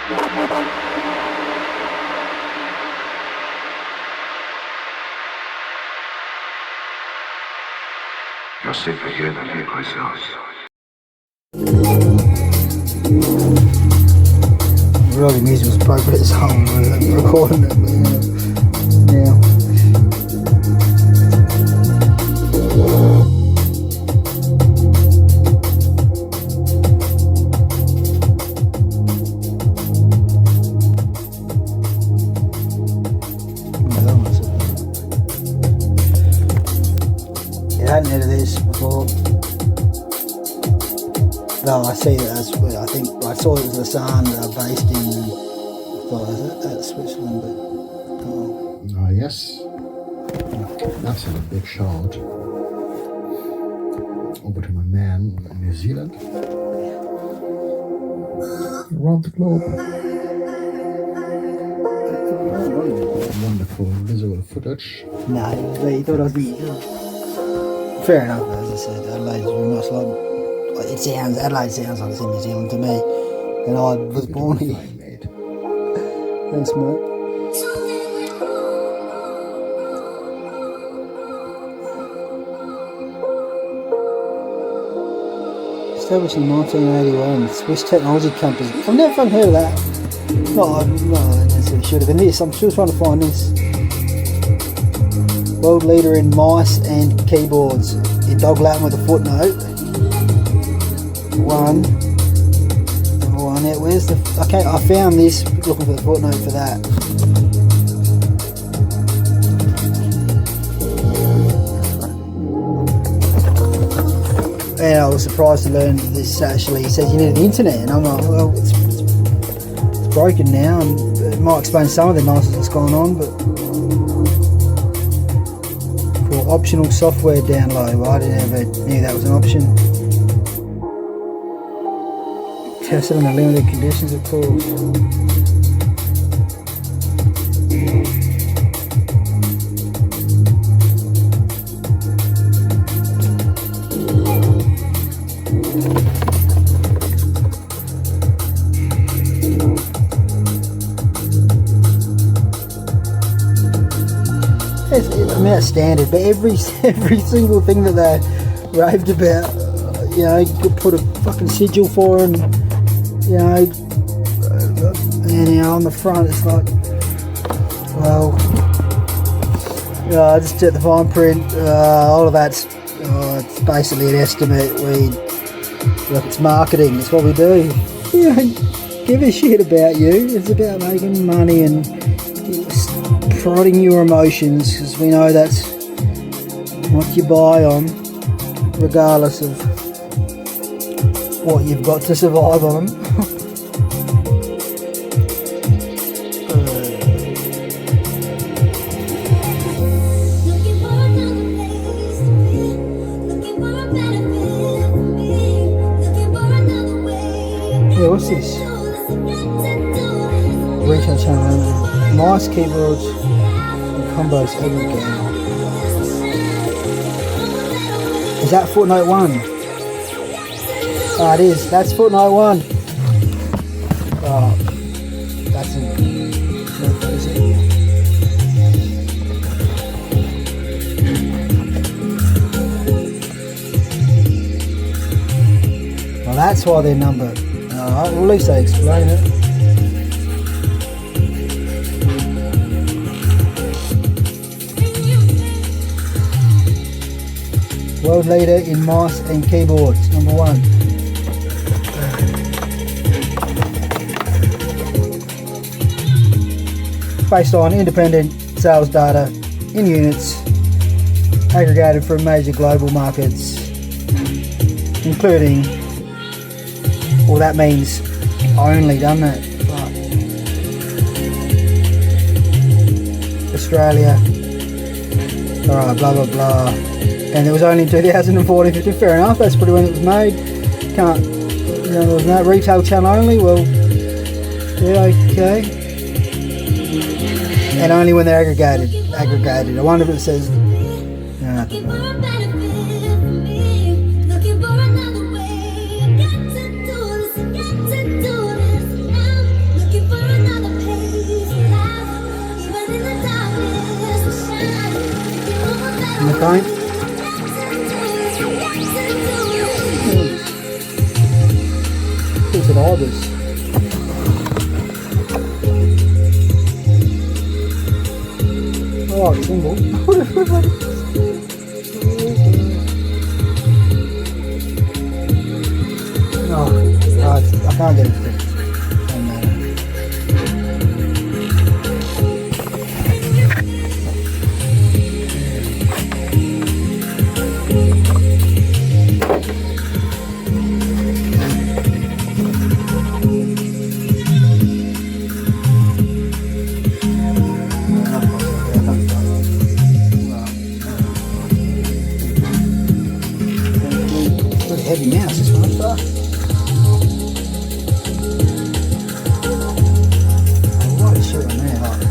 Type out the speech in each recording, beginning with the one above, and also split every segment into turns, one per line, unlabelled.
You're safer here than any place else.
Really, music was appropriate as home. We're recording it, but yeah. I hadn't heard of this before. No, I see that that's where I think I saw it was the Sun based in, I thought it was Switzerland, but
Oh yes, that's a big shout over to my man in New Zealand, around the globe. Wonderful visual footage.
no, he thought I was the. Fair enough, as I said, Adelaide's very much like it sounds. Adelaide sounds like it's in New Zealand to me, and I was born here. Thanks, mate. Established in 1981, Swiss technology company. I've never fucking heard of that. No, I necessarily should have. And this, I'm still trying to find this. World leader in mice and keyboards. You dog Latin with a footnote. One. Yeah, where's the? I found this. Looking for the footnote for that. And I was surprised to learn this actually says you need the internet, and I'm like, well, it's broken now, and it might explain some of the nonsense that's going on, but for optional software download, well, I never knew that was an option. Tested under limited conditions, of course. I mean, that's standard, but every single thing that they raved about, you know, you could put a fucking sigil for, and you know, on the front it's like, well, I just checked the fine print. All of that's it's basically an estimate. Look, it's marketing. It's what we do. You don't give a shit about you. It's about making money and prodding your emotions, because we know that's what you buy on, regardless of what you've got to survive on. Yeah, what's this? Retail channel, mice, keyboards, combos aggregated. Is that footnote 1? Oh, it is. That's footnote 1. Oh, that's it. Well, that's why they're numbered. Alright, well, at least they explain it. World leader in mice and keyboards, number 1. Based on independent sales data in units aggregated from major global markets, including, well, that means only, doesn't it? But Australia, alright, blah blah blah. And it was only in 2014, fair enough, that's probably when it was made. Can't, you know, there was no retail channel only, well, yeah, okay. And only when they're aggregated. I wonder if it says, I don't know. It's an ibis. I like the symbol. No, I can't get it to fit. Heavy mouse, this one, fuck. A lot of shit on there, like.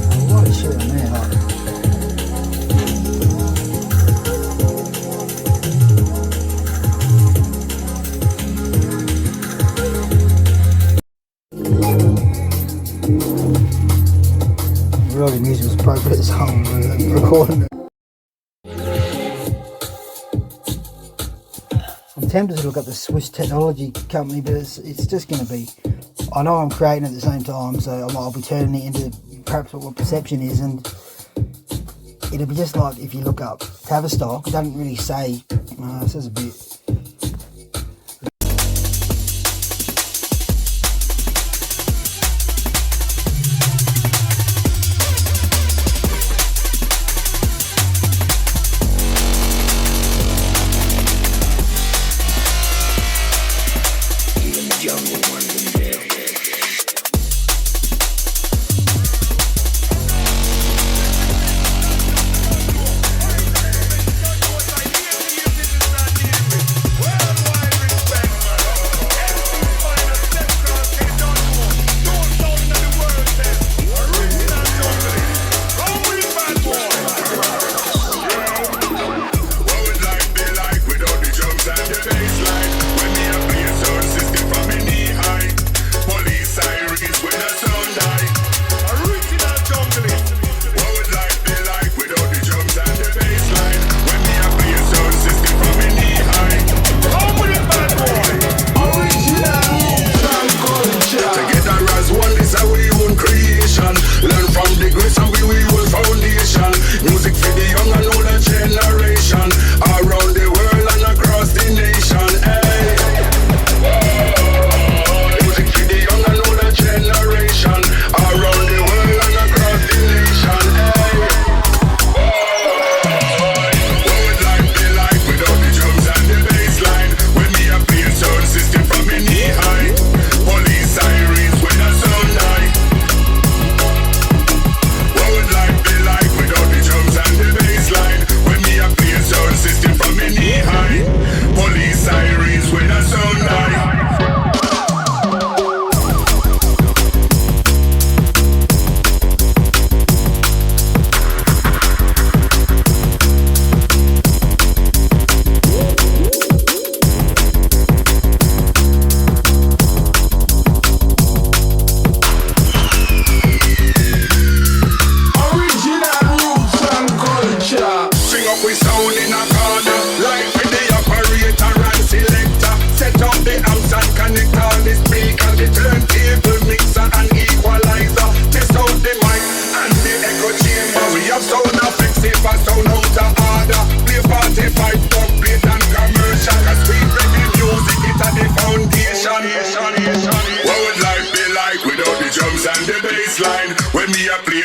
A lot of shit on there, like. Really music was appropriate this whole recording. I'm tempted to look up the Swiss technology company, but it's just going to be, I know I'm creating at the same time, so I'll be turning it into perhaps what perception is, and it'll be just like if you look up Tavistock, it doesn't really say, it says a bit.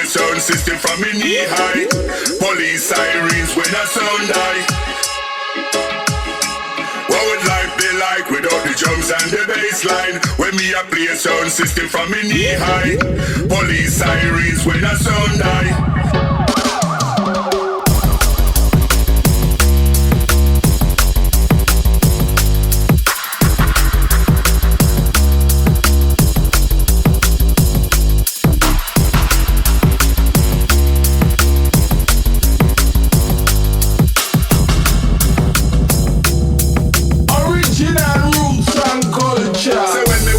Sound system from me knee high. Police sirens when I sound high. What would life be like without the drums and the bass line? When me a play sound system from me knee high. Police sirens when I sound high. So when me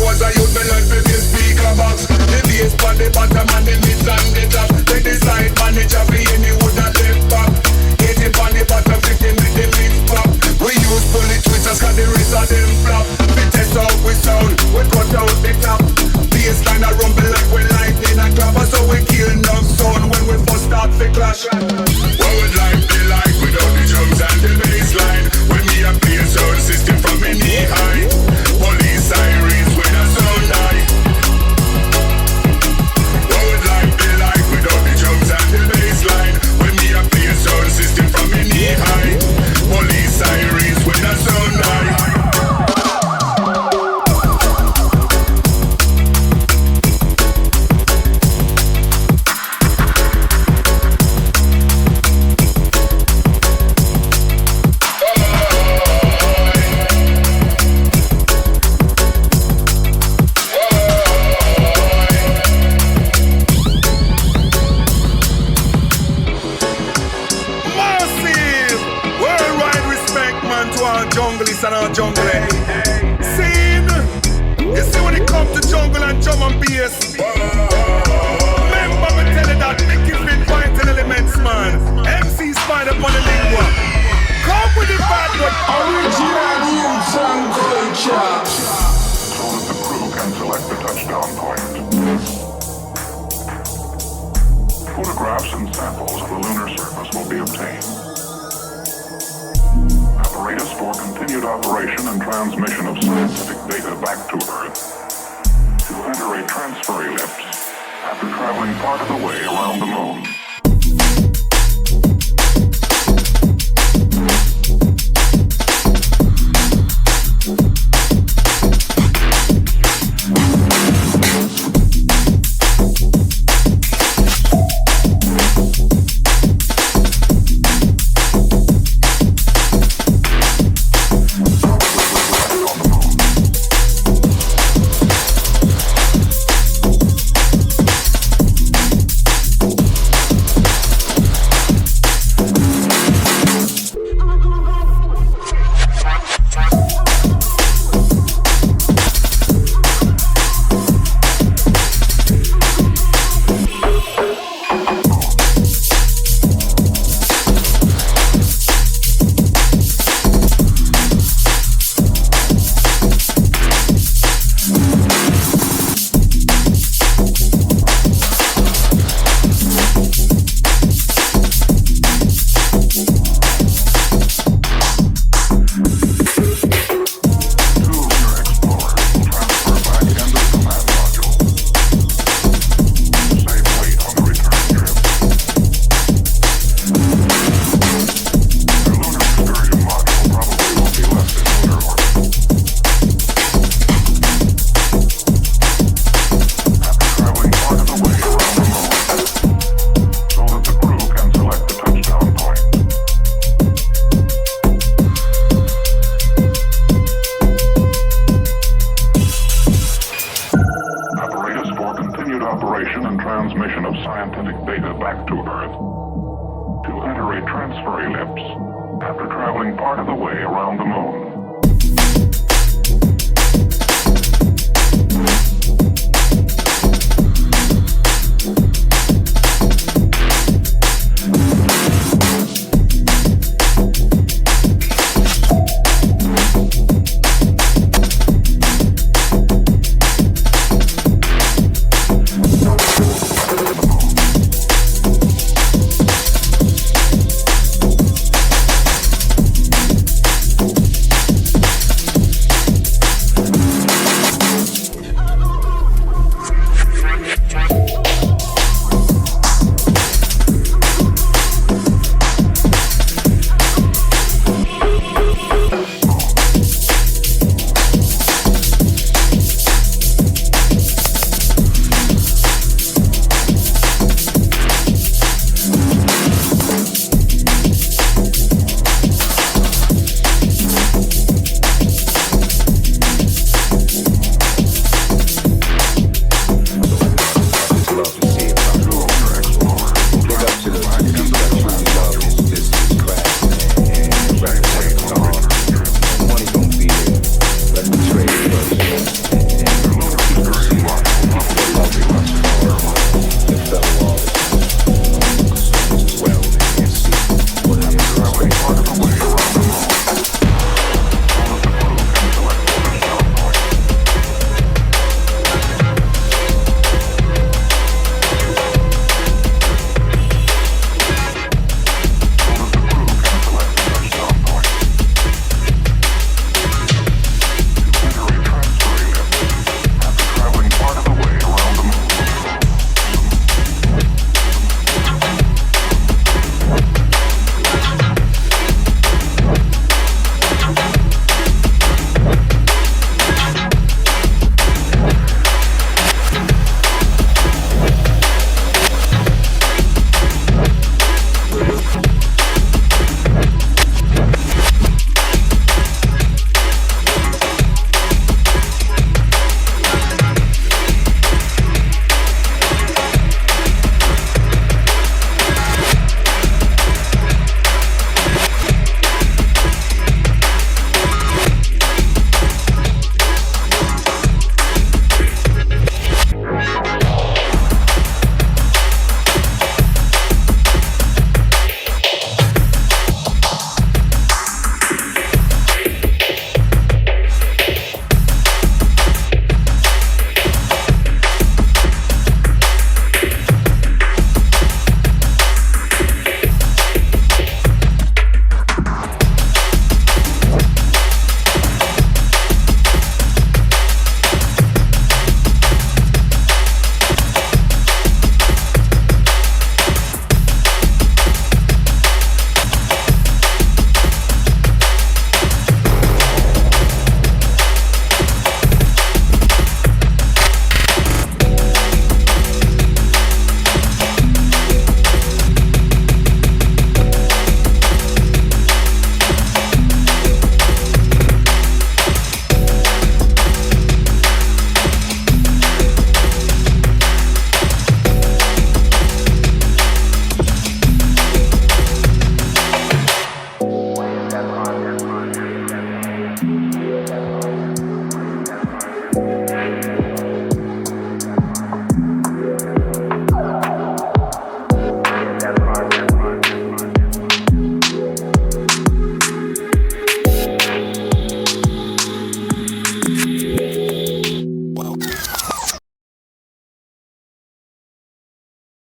on the bottom and the mids and the top. Take the side manager for any would have left back. 80 on the bottom, 15 with the mids pop. We use bullet twitters cause the rest of them flop. We test out with sound, we cut out the top. Bassline a rumble like we lightning a clap. So we kill enough sound when we first start the clash. What would life be like without the drums and the bassline? When me a play a sound system from me knee high. Police sirens when I sound high. What would life be like without the drums and the bassline? When me a play a sound system from me knee high. Police sirens when I sound high. And our jungle. Scene. You see when it comes to jungle and drum and bass. Remember me tell you that Mickey Finn fighting elements, man. MC Spider upon the lingua. Come with the bad one.
Original youth and culture.
So that the crew can select the touchdown point. Photographs and samples of the lunar surface will be obtained. Apparatus for continued operation and transmission of scientific data back to Earth. To enter a transfer ellipse after traveling part of the way around the moon. After traveling part of the way around the moon.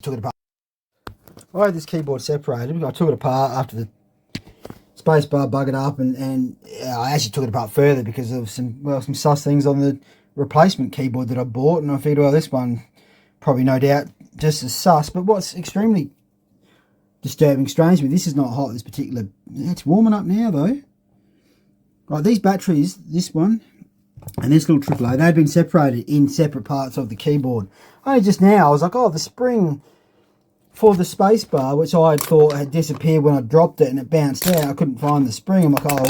took it apart. I had this keyboard separated. I took it apart after the spacebar buggered up, and I actually took it apart further because of some sus things on the replacement keyboard that I bought, and I figured, well, this one probably no doubt just as sus. But what's extremely disturbing, strange to me, this is not hot, this particular, it's warming up now though. Right, these batteries, this one and this little AAA, they've been separated in separate parts of the keyboard. Only just now I was like, oh, the spring for the space bar, which I thought had disappeared when I dropped it and it bounced out, I couldn't find the spring. I'm like, oh,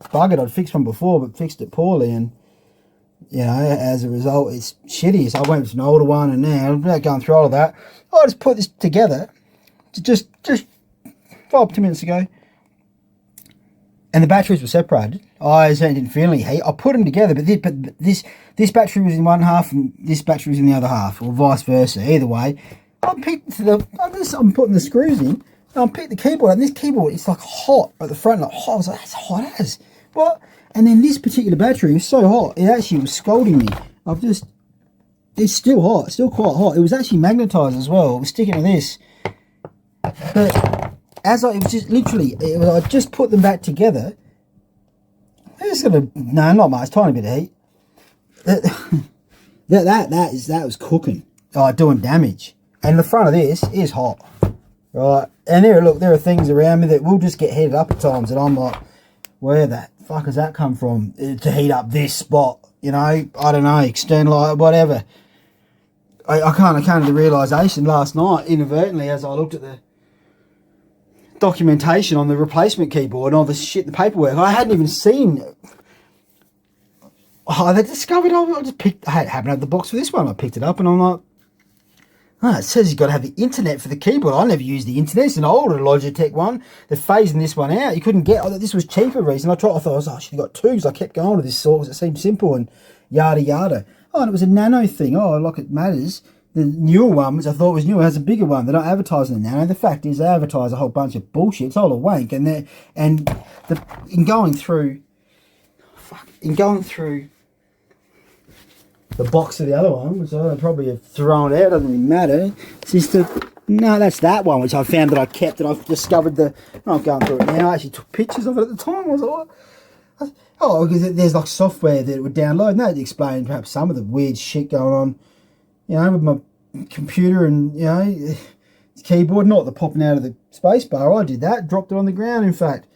buggered, I'd fixed one before but fixed it poorly, and you know, as a result it's shitty. So I went with an older one, and now without going through all of that, I just put this together just 5-10 minutes ago, and the batteries were separated. I certainly didn't feel any heat. I put them together, but this battery was in one half and this battery was in the other half, or vice versa. Either way, I'm putting the screws in, and I'm picking the keyboard, and this keyboard, it's like hot at the front, like hot. I was like, that's hot as what? And then this particular battery was so hot, it actually was scalding me. It's still hot, still quite hot. It was actually magnetized as well. It was sticking to this, but it was just literally, I just put them back together. It's gonna, no, not much, tiny bit of heat. That was cooking, doing damage. And the front of this is hot, right? And there are things around me that will just get heated up at times, and I'm like, where the fuck has that come from to heat up this spot? You know, I don't know, external, whatever. I came to the realisation last night, inadvertently, as I looked at the documentation on the replacement keyboard and all the shit, the paperwork. I hadn't even seen. They discovered. I hadn't had the box for this one. I picked it up and I'm like, it says you've got to have the internet for the keyboard. I never used the internet. It's an older Logitech one. They're phasing this one out. You couldn't get. This was cheaper reason. I thought I should have got two, because I kept going to this sort because it seemed simple and yada yada. Oh, and it was a nano thing. Oh, like it matters. The newer one, which I thought was newer, has a bigger one. They're not advertising the nano. The fact is, they advertise a whole bunch of bullshit. It's all a wank. In going through the box of the other one, which I probably have thrown out, doesn't really matter. It's just no, that's that one, which I found that I kept, and I've discovered I'm not going through it now. I actually took pictures of it at the time. I was like, oh, because there's like software that it would download, and that explained perhaps some of the weird shit going on, you know, with my computer and, you know, keyboard, not the popping out of the space bar. I did that, dropped it on the ground, in fact.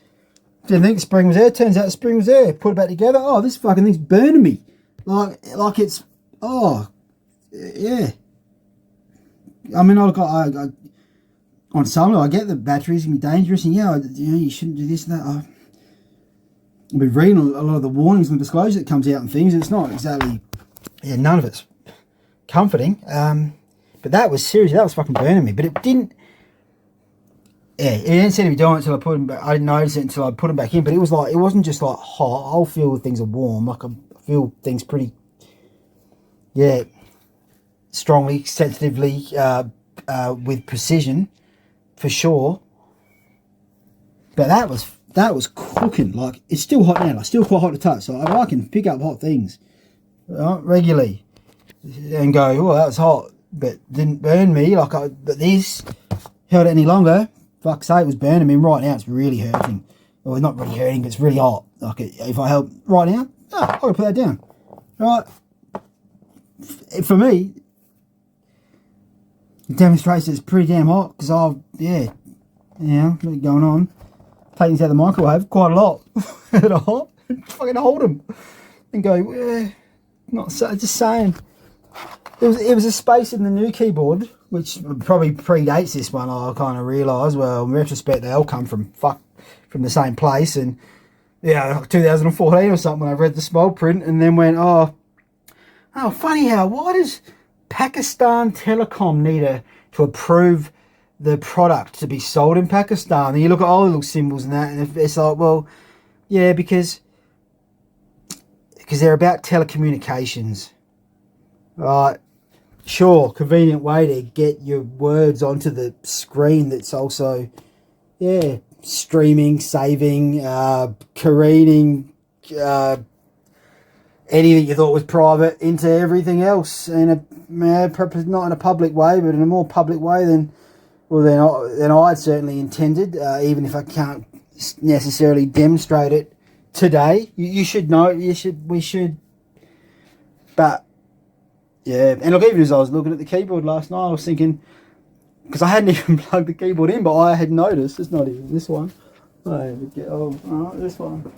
Didn't think the spring was there. Turns out the spring was there. Put it back together. Oh, this fucking thing's burning me. Like it's, oh, yeah. I mean, on some I get the batteries can be dangerous, and yeah, you shouldn't do this and that. I've been reading a lot of the warnings and disclosure that comes out and things, and it's not exactly, none of it's comforting. But that was serious. That was fucking burning me. But it didn't. Yeah, it didn't seem to be doing it until I put them back. I didn't notice it until I put them back in. But it was like, it wasn't just like hot. I'll feel things are warm. Like I feel things pretty, strongly, sensitively, with precision, for sure. But that was cooking. Like, it's still hot now. Like, still quite hot to touch. So I can pick up hot things regularly and go, oh, that was hot, but didn't burn me. But this held it any longer. Fuck's sake, it was burning me. Right now, it's really hurting. Well, not really hurting, but it's really hot. Like, if I held right now, I'm gonna put that down. Right. For me, it demonstrates that it's pretty damn hot, because what's going on. Taking these out of the microwave quite a lot. They're hot. Fucking hold them and go, not so, just saying. It was a space in the new keyboard, which probably predates this one. I kind of realised, well, in retrospect, they all come from the same place, and 2014 or something, when I read the small print and then went, oh, funny how, why does Pakistan Telecom need to approve the product to be sold in Pakistan? And you look at all the little symbols and that, and it's like, well, yeah, because they're about telecommunications, right? Sure, convenient way to get your words onto the screen that's also, streaming, saving, careening, anything you thought was private into everything else in a not in a public way, but in a more public way than I'd certainly intended. Even if I can't necessarily demonstrate it today, you should know. We should. But yeah, and look, even as I was looking at the keyboard last night, I was thinking, because I hadn't even plugged the keyboard in, but I had noticed it's not even this one. This one.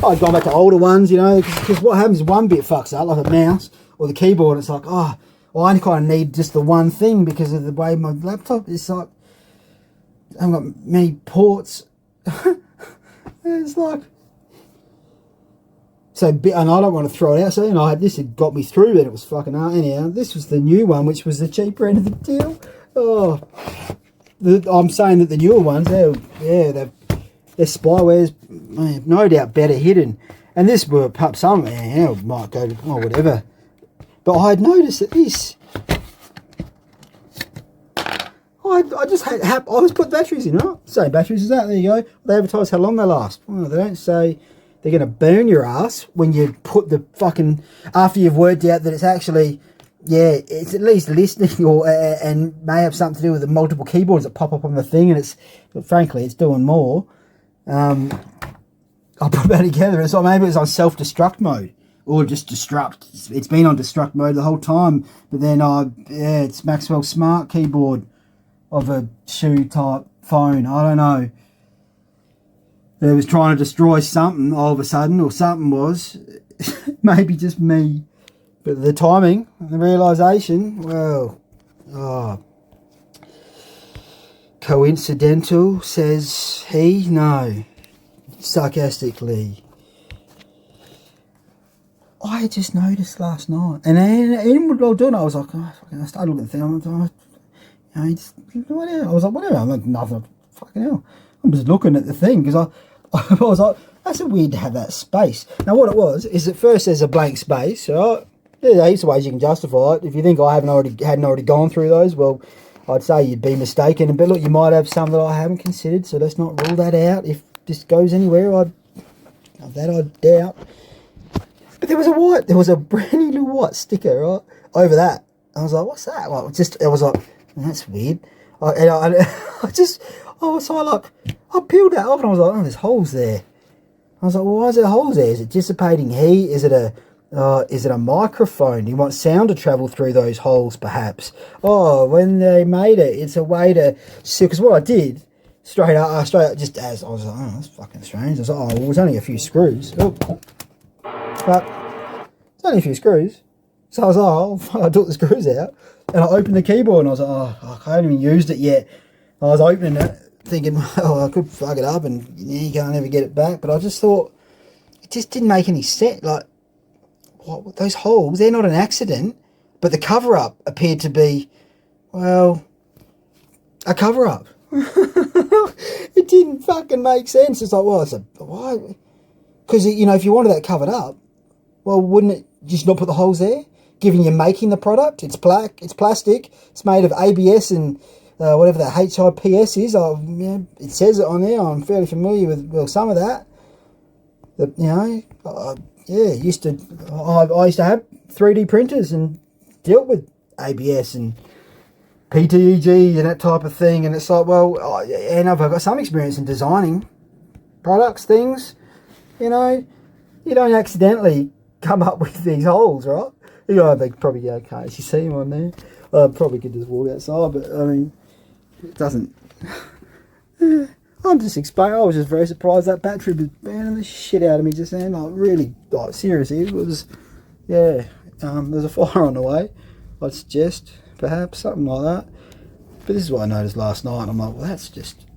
I've gone back to older ones, you know, because what happens is one bit fucks up, like a mouse or the keyboard. It's like, I kind of need just the one thing because of the way my laptop is. Like, I haven't got many ports. It's like, so, and I don't want to throw it out. So, you know, this had got me through, but it was fucking hard. Anyhow, this was the new one, which was the cheaper end of the deal. Oh, I'm saying that the newer ones, their spyware's no doubt better hidden. And this were perhaps some, might go to, whatever. But I had noticed that this, I just had, I always put batteries in, right? Same batteries as that, there you go. They advertise how long they last. Well, they don't say they're going to burn your ass when you put the fucking, after you've worked out that it's actually, it's at least listening or and may have something to do with the multiple keyboards that pop up on the thing, and frankly, it's doing more. I'll put that together. So maybe it's on self-destruct mode or just destruct. It's been on destruct mode the whole time, but then it's Maxwell's smart keyboard of a shoe type phone. I don't know. It was trying to destroy something all of a sudden, or something was. Maybe just me. But the timing and the realisation, well, coincidental, says he. No. Sarcastically. I just noticed last night. And then what I was doing, I was like, I started looking at the thing. Whatever. I was like, whatever. I'm like, nothing. Fucking hell. I'm just looking at the thing because I was like, that's weird to have that space. Now, what it was is at first there's a blank space, right? There's heaps of ways you can justify it. If you think I hadn't already gone through those, well, I'd say you'd be mistaken. But look, you might have some that I haven't considered, so let's not rule that out. If this goes anywhere, I doubt. But there was a brand new little white sticker right over that. I was like, what's that? Well, I was like, that's weird. I peeled that off and I was like, oh, there's holes there. I was like, well, why is there holes there? Is it dissipating heat? Is it a microphone? Do you want sound to travel through those holes, perhaps? Oh, when they made it, it's a way to see. Because what I did straight up, just as I was like, oh, that's fucking strange. I was like, oh, well, it was only a few screws. Oh. But it's only a few screws. So I was like, I took the screws out and I opened the keyboard and I was like, I haven't even used it yet. I was opening it thinking, well, I could fuck it up and you can't ever get it back. But I just thought, it just didn't make any sense. Like, what, those holes, they're not an accident. But the cover-up appeared to be, well, a cover-up. It didn't fucking make sense. It's like, well, why? Because, if you wanted that covered up, well, wouldn't it just not put the holes there? Given you're making the product, it's black, it's plastic, it's made of ABS and whatever that HIPS is. It says it on there. I'm fairly familiar with some of that. I used to have 3D printers and dealt with ABS and PTEG and that type of thing. And it's like, well, and I've got some experience in designing products, things. You don't accidentally come up with these holes, right? They probably go, okay, you see them on there. I probably could just walk outside, but I mean, it doesn't. I'm just explaining. I was just very surprised that battery was burning the shit out of me just then. Like, really, like, seriously, it was, there's a fire on the way. I'd suggest, perhaps, something like that. But this is what I noticed last night. I'm like, well, that's just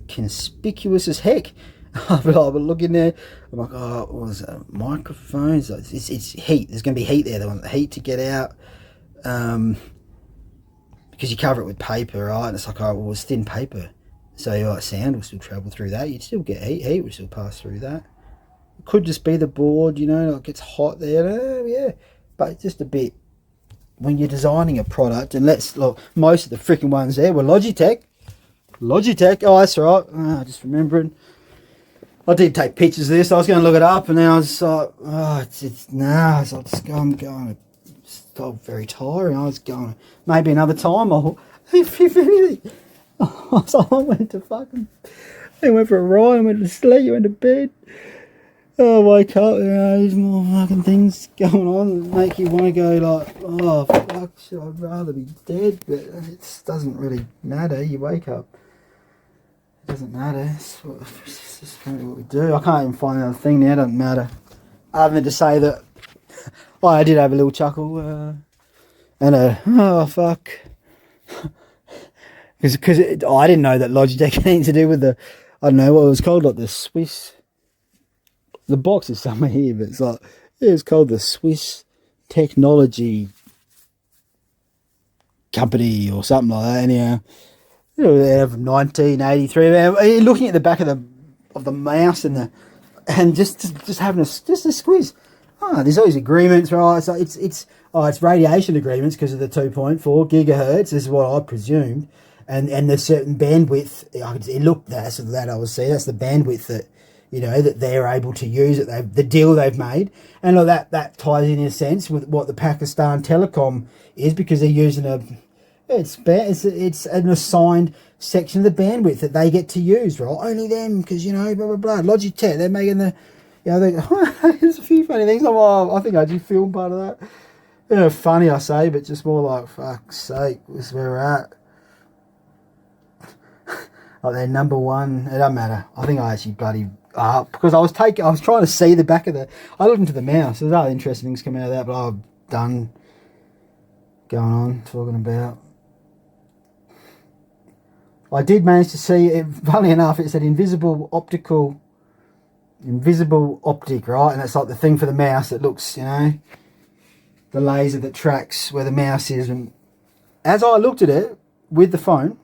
conspicuous as heck. I've been looking there. I'm like, oh, what was that? Microphones? It's heat. There's going to be heat there. They want the heat to get out. Because you cover it with paper, right? And it's like, oh, well, it's thin paper. So sound will still travel through that. You'd still get heat. Heat will still pass through that. It could just be the board, like it gets hot there. Yeah. But just a bit. When you're designing a product, and let's look, most of the freaking ones there were Logitech. Oh, that's right. Just remembering. I did take pictures of this. I was going to look it up, and then I was like, oh, I'm going. It's very tiring. I was going. Maybe another time. If anything. So I went to fucking. I went for a ride. I went to sleep. I went to bed. I wake up. There's more fucking things going on that make you want to go like, oh fuck, I'd rather be dead. But it doesn't really matter. You wake up. It doesn't matter. It's just what we do. I can't even find another thing now. It doesn't matter. Other than to say that I did have a little chuckle and oh fuck, because I didn't know that Logitech had anything to do with the, I don't know what it was called, like the Swiss. The box is somewhere here, but it's like it's called the Swiss Technology Company or something like that. Anyhow. Of 1983. Looking at the back of the mouse and just having a squiz. Oh, there's all these agreements, right? So it's radiation agreements because of the 2.4 gigahertz. This is what I presumed, and there's certain bandwidth. It looked that's that I was seeing. That's the bandwidth that that they're able to use. The deal they've made, and that ties in a sense with what the Pakistan Telecom is because they're using it's an assigned section of the bandwidth that they get to use, right? Only them, because blah blah blah. Logitech, they're making the, there's a few funny things. I think I did film part of that. Funny I say, but just more like fuck's sake, this is where we're at. Like they're number one. It doesn't matter. I think I actually bloody because I was trying to see the back of I looked into the mouse. There's other interesting things coming out of that, but I've done going on talking about. I did manage to see it. Funny enough, it said invisible optic, right? And it's like the thing for the mouse that looks, the laser that tracks where the mouse is. And as I looked at it with the phone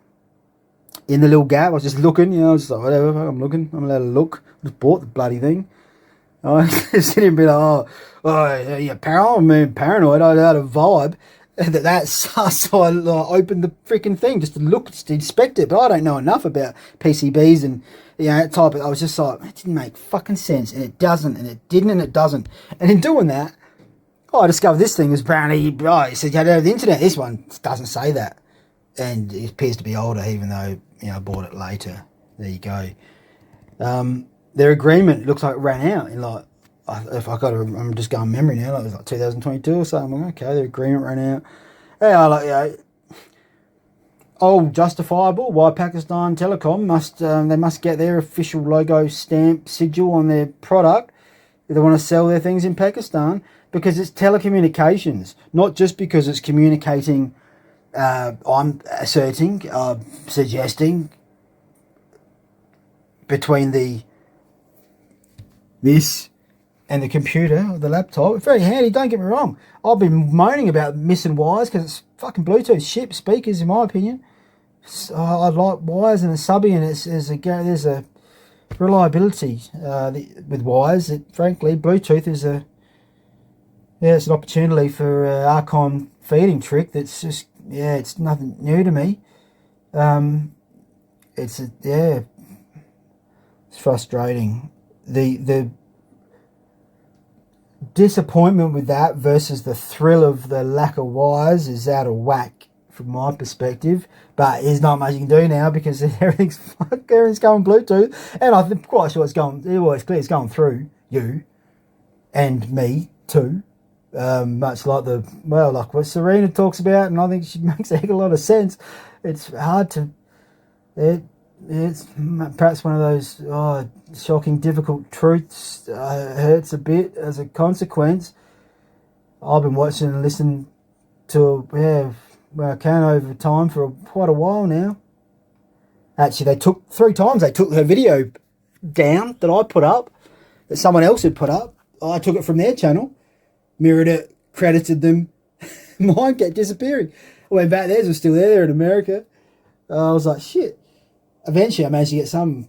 in the little gap, I was just looking. I was just like, whatever, I'm looking. I'm allowed to look. I just bought the bloody thing. I was sitting and be like, yeah, paranoid. I had a vibe. So I opened the freaking thing just to look, just to inspect it. But I don't know enough about PCBs and that type of. I was just like, it didn't make fucking sense, and it doesn't, and it didn't, and it doesn't. And in doing that, I discovered this thing was apparently. He said you had it over the internet. This one doesn't say that, and it appears to be older, even though I bought it later. There you go. Their agreement looks like it ran out in like. I'm just going memory now. Like it was like 2022 or something. I'm like, okay, the agreement ran out. Justifiable. Why Pakistan Telecom must get their official logo stamp sigil on their product if they want to sell their things in Pakistan, because it's telecommunications, not just because it's communicating. I'm suggesting between this and the computer or the laptop. It's very handy, don't get me wrong. I've been moaning about missing wires because it's fucking Bluetooth shit speakers, in my opinion. I like wires and a subby, and there's a reliability with wires that, frankly, Bluetooth is it's an opportunity for Archon feeding trick that's just, it's nothing new to me. It's frustrating. The disappointment with that versus the thrill of the lack of wires is out of whack from my perspective, but there's not much you can do now because everything's going Bluetooth, and I'm quite sure it's clear it's going through you and me too, much like like what Sabrina talks about, and I think she makes a heck of a lot of sense. It's hard to it's perhaps one of those shocking, difficult truths. Hurts a bit as a consequence. I've been watching and listening to where I can over time for quite a while now. Actually, they took 3 times. They took her video down that I put up, that someone else had put up. I took it from their channel, mirrored it, credited them. Mine kept disappearing. I went back, theirs was still there. They're in America. I was like, shit. Eventually, I managed to get some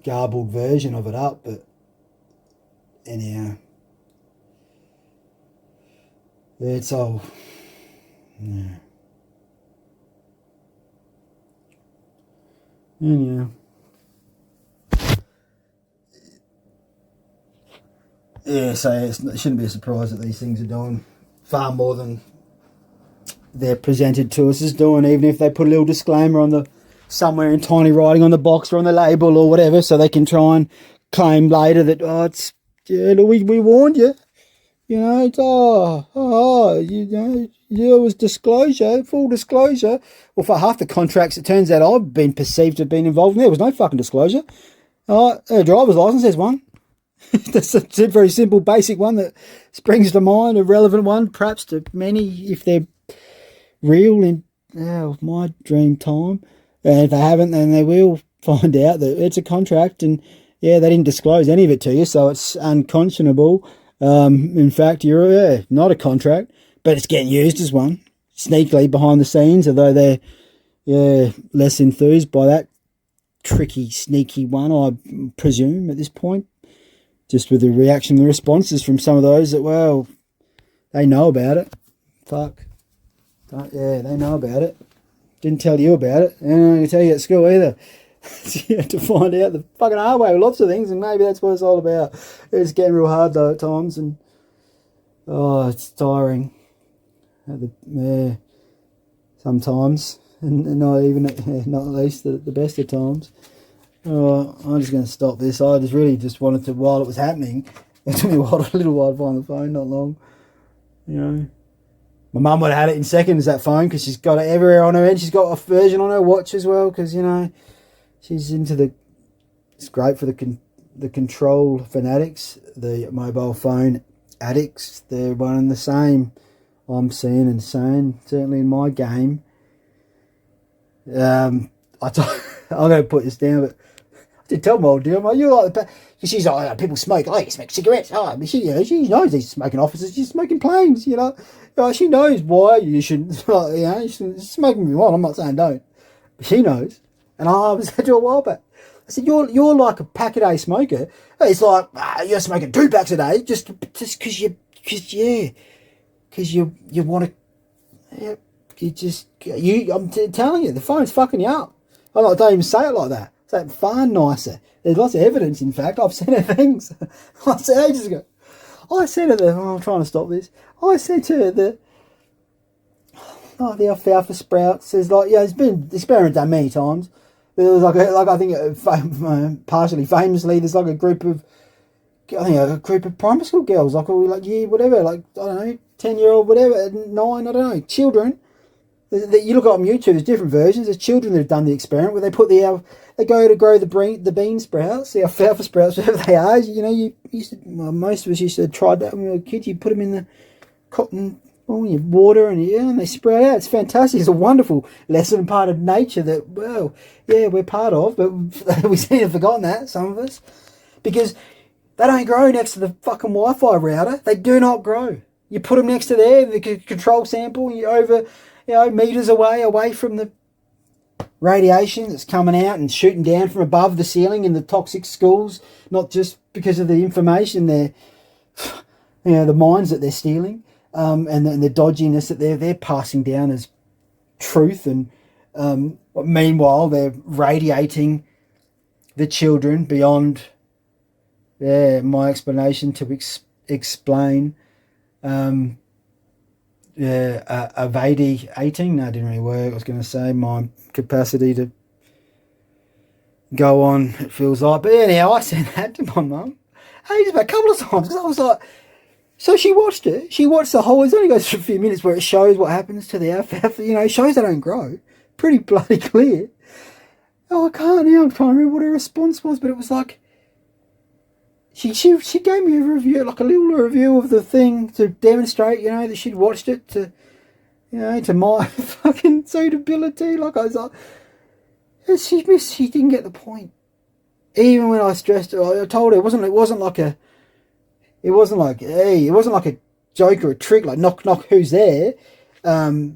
garbled version of it up, but anyhow, it's all. Yeah. Anyhow, Yeah, so it shouldn't be a surprise that these things are doing far more than they're presented to us as doing, even if they put a little disclaimer on the somewhere in tiny writing on the box or on the label or whatever, so they can try and claim later that, oh, it's, yeah, we warned you. You know, it's, you know, there was disclosure, full disclosure. Well, for half the contracts, it turns out I've been perceived to have been involved in, there was no fucking disclosure. A driver's license, there's one. That's a very simple, basic one that springs to mind, a relevant one, perhaps to many, if they're real in my dream time. And if they haven't, then they will find out that it's a contract, and yeah, they didn't disclose any of it to you, so it's unconscionable. In fact, you're not a contract, but it's getting used as one, sneakily behind the scenes, although they're less enthused by that tricky, sneaky one, I presume, at this point. Just with the reaction, the responses from some of those that, well, they know about it. Fuck. Yeah, they know about it. Didn't tell you about it. And I didn't tell you at school either. So you have to find out the fucking hard way with lots of things, and maybe that's what it's all about. It's getting real hard though at times, and it's tiring. Sometimes, and not even not at least the best of times. I'm just going to stop this. I just wanted to, while it was happening, it took me a little while to find the phone, not long. You know, my mum would have had it in seconds, that phone, because she's got it everywhere on her end. She's got a version on her watch as well, because, you know, she's into it's great for the control fanatics, the mobile phone addicts. They're one and the same, I'm seeing and saying, certainly in my game. I'm going to put this down, but I did tell my old deal, I'm like, you like the, because she's like, people smoke, you smoke cigarettes. She knows these smoking officers, she's smoking planes, you know. She knows why you shouldn't, you should smoke if you want. I'm not saying don't, but she knows. And I was said to her a while back, I said, you're like a pack a day smoker. It's like, you're smoking 2 packs a day just because you want to, I'm telling you, the phone's fucking you up. I don't even say it like that. Say it far nicer. There's lots of evidence, in fact. I've sent her things. I said ages ago. I said to her, I'm trying to stop this. I said to her that, the alfalfa sprouts, there's like, it's been experimented done many times. But there was like I think partially famously, there's like a group of primary school girls, whatever, like, I don't know, 10-year-old, whatever, 9, I don't know, children. You look on YouTube, there's different versions. There's children that have done the experiment where they put they go to grow the bean sprouts, the alfalfa sprouts, whatever they are. You know, most of us used to try that when we were kids. You put them in the cotton, you water, and they sprout out. It's fantastic. It's a wonderful lesson, part of nature that, well, yeah, we're part of, but we seem to have forgotten that, some of us, because they don't grow next to the fucking Wi-Fi router. They do not grow. You put them next to there, the control sample, you're over, meters away from the radiation that's coming out and shooting down from above the ceiling in the toxic schools, not just because of the information the mines that they're stealing, and the dodginess that they're passing down as truth, and meanwhile they're radiating the children beyond my explanation to explain evading. No, it didn't really work. I was going to say my capacity to go on, it feels like. But anyhow, I said that to my mum a couple of times, because I was like, so she watched it. She watched the whole, it only goes for a few minutes where it shows what happens to the alfalfa. It shows they don't grow. Pretty bloody clear. I can't now. I'm trying to remember what her response was, but it was like, She gave me a review, like a little review of the thing to demonstrate, that she'd watched it to my fucking suitability. Like, I was like, she didn't get the point. Even when I stressed her, I told her it wasn't like a joke or a trick, like knock knock, who's there? You're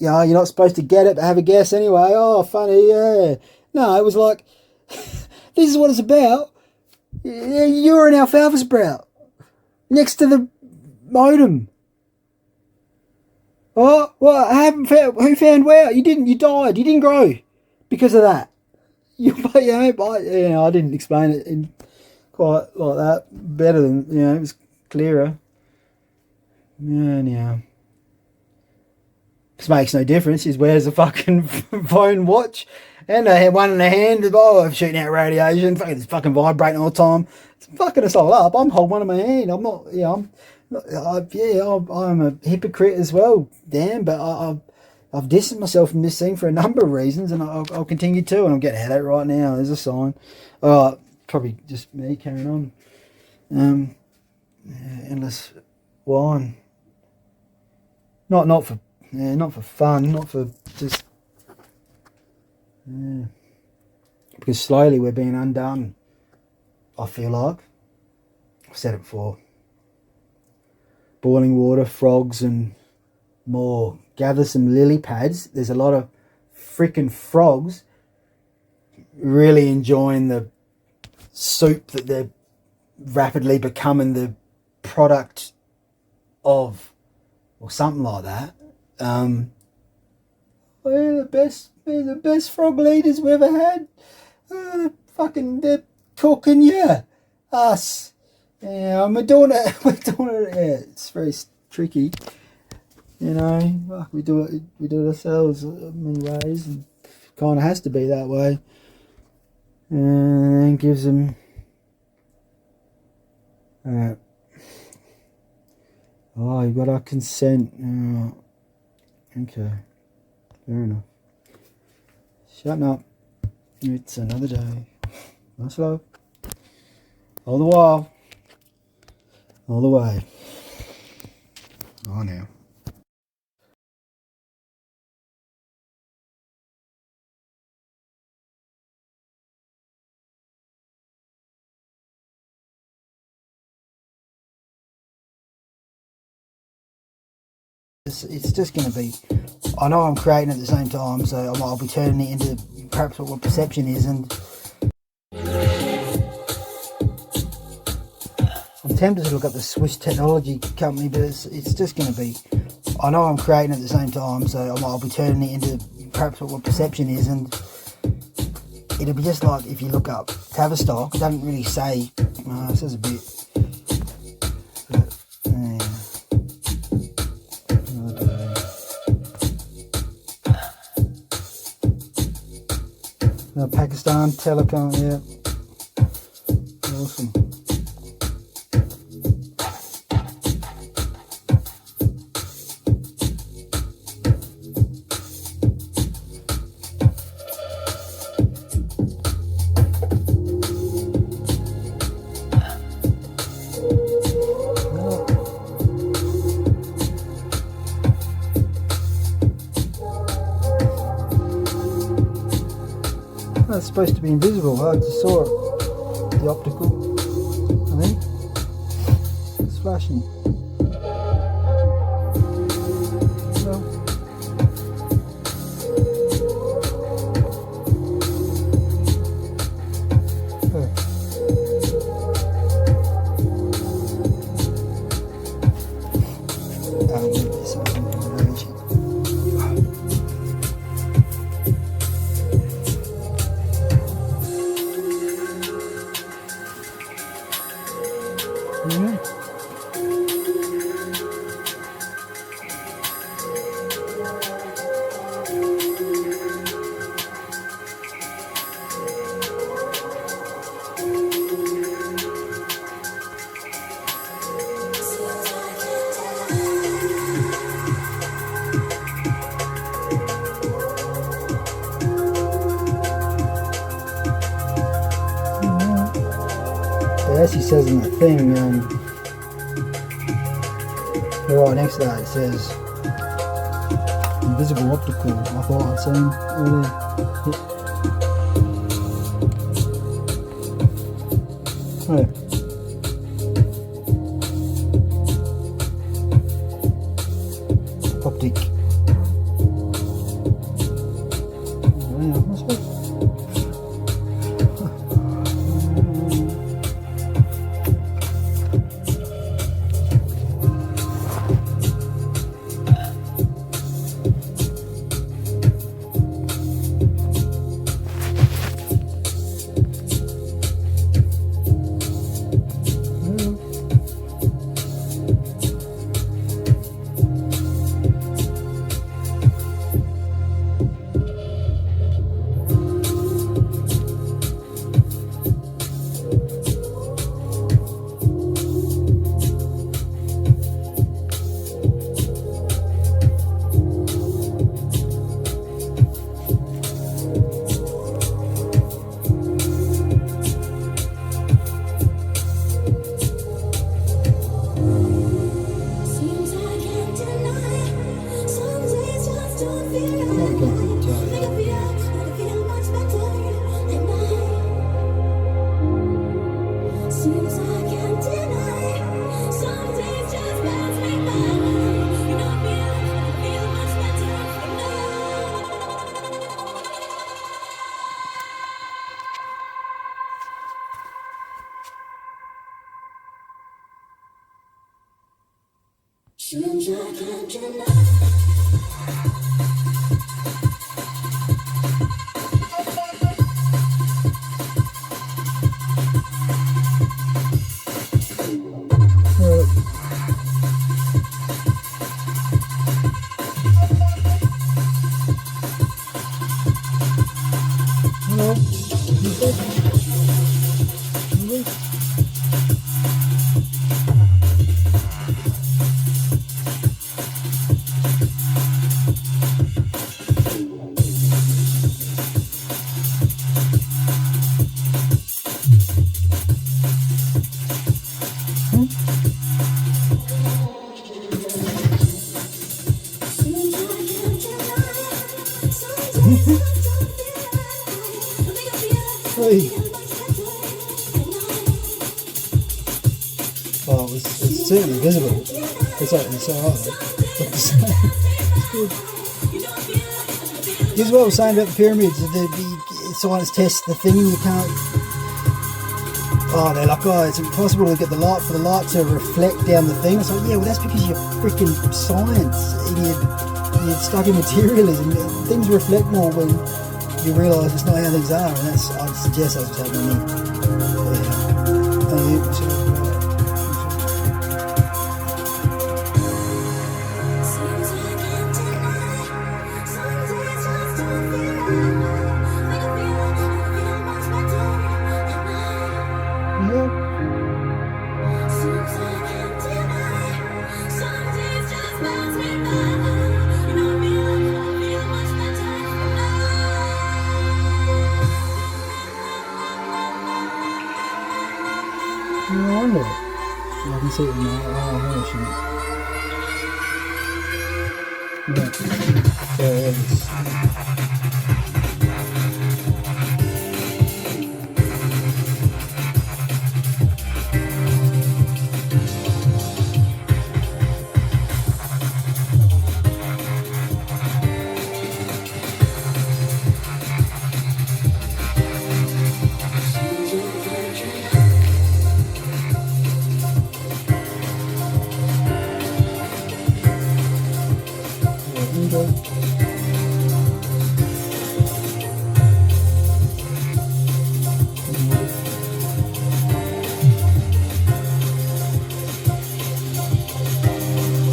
not supposed to get it, but have a guess anyway. Oh, funny, yeah. No, it was like, this is what it's about. You're an alfalfa sprout next to the modem. Oh, well, I haven't found. Who found where? You didn't. You died. You didn't grow because of that. I didn't explain it in quite like that. Better than, you know, it was clearer. Yeah, anyhow. This makes no difference. He wears a fucking phone watch and I had one in the hand. Oh, I'm shooting out radiation. Fucking, it's fucking vibrating all the time. It's fucking us all up. I'm holding one in my hand. I'm not, you know, I'm a hypocrite as well. Damn, but I've distanced myself from this thing for a number of reasons, and I'll continue to. And I'm getting a headache right now. There's a sign. Probably just me carrying on. Endless wine. Not for fun. Not for just. Yeah. Because slowly we're being undone. I feel like. I've said it before. Boiling water, frogs, and more. Gather some lily pads. There's a lot of freaking frogs really enjoying the soup that they're rapidly becoming the product of, or something like that. They're the best frog leaders we ever had. They're cooking, yeah. Us. Yeah, we're doing it. Yeah, it's very tricky. You know, we do it ourselves in many ways, and kind of has to be that way. And gives them. Oh, you got our consent. Okay, fair enough. Shutting up. It's another day. Nice love. All the while. All the way. Oh, now. It's just going to be, I know I'm creating at the same time, so I'll be turning it into perhaps what perception is, and I'm tempted to look up the Swiss technology company, but it's just going to be, I know I'm creating at the same time, so I'll be turning it into perhaps what perception is, and it'll be just like if you look up Tavistock, it doesn't really say, it says a bit. Pakistan Telecom, yeah. Awesome. It's supposed to be invisible. I just saw it. The optical, I think. It's flashing. As he says in the thing, right next to that it says invisible optical. I thought I'd seen earlier. Optic. Oh, it's certainly visible. It's alright. It's good. Here's what I was saying about the pyramids. Science tests the thing and you can't. Oh, they're like, oh, it's impossible to get the light to reflect down the thing. It's like, yeah, well, that's because you're freaking science and you're stuck in materialism. Things reflect more when you realise it's not how things are, and I'd suggest that's what's happening here. Yeah. Thank you. I wonder. I can see it now. Oh, I shouldn't. There it is.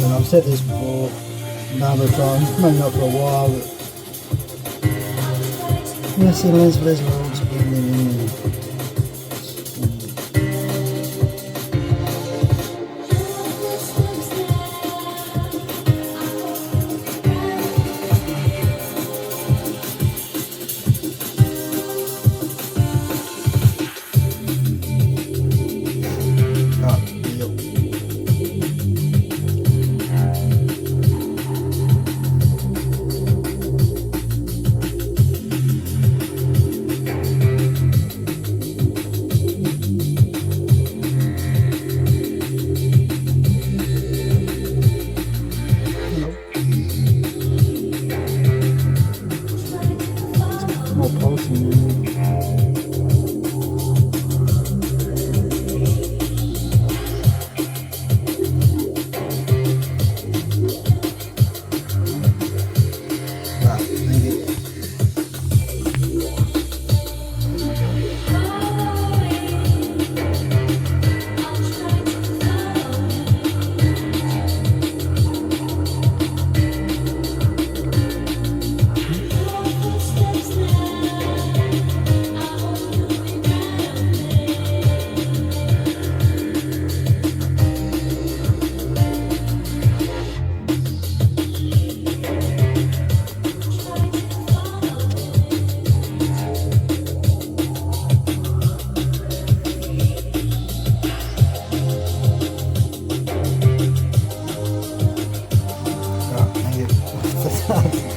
I've said this before a number of times, maybe not for a while, but yes, it is worlds blending in. Thank you.